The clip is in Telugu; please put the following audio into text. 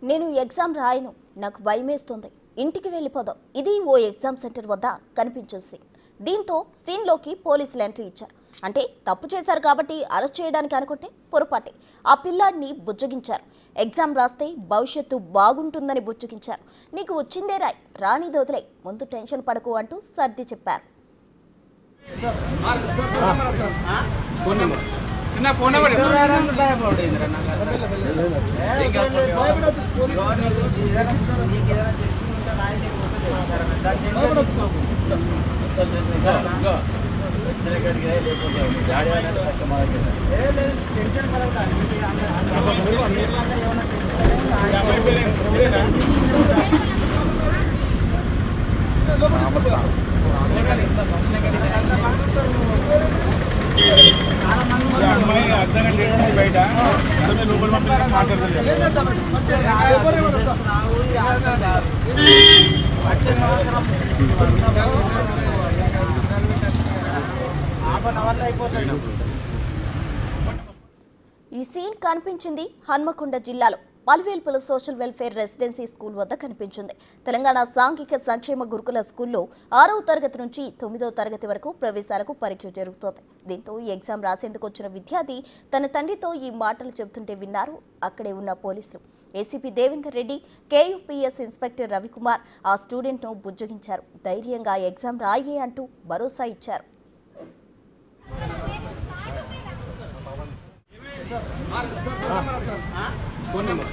నేను ఎగ్జామ్ రాయను, నాకు భయమేస్తుంది, ఇంటికి వెళ్ళిపోదాం. ఇది ఓ ఎగ్జామ్ సెంటర్ వద్ద కనిపించే సీన్. దీంతో సీన్లోకి పోలీసులు ఎంట్రీ ఇచ్చారు. అంటే తప్పు చేశారు కాబట్టి అరెస్ట్ చేయడానికి అనుకుంటే పొరపాటే. ఆ పిల్లాడిని బుజ్జగించారు. ఎగ్జామ్ రాస్తే భవిష్యత్తు బాగుంటుందని బుజ్జగించారు. నీకు వచ్చిందే రాయ్, రాని దొదిలే, ముందు టెన్షన్ పడకు అంటూ సర్ది చెప్పారు. బయట ఈ సీన్ కనిపించింది హన్మకొండ జిల్లాలో పల్వేల్పుల సోషల్ వెల్ఫేర్ రెసిడెన్సీ స్కూల్ వద్ద కనిపించింది. తెలంగాణ సాంఘిక సంక్షేమ గురుకుల స్కూల్లో 6వ తరగతి నుంచి 9వ తరగతి వరకు ప్రవేశాలకు పరీక్ష జరుగుతోంది. దీంతో ఈ ఎగ్జామ్ రాసేందుకు వచ్చిన విద్యార్థి తన తండ్రితో ఈ మాటలు చెబుతుంటే విన్నారు అక్కడే ఉన్న పోలీసులు. ఏసీపీ దేవేందర్ రెడ్డి, కేయూపీఎస్ ఇన్స్పెక్టర్ రవికుమార్ ఆ స్టూడెంట్ను బుజ్జగించారు. ధైర్యంగా ఎగ్జామ్ రాయే అంటూ భరోసా ఇచ్చారు. Phone number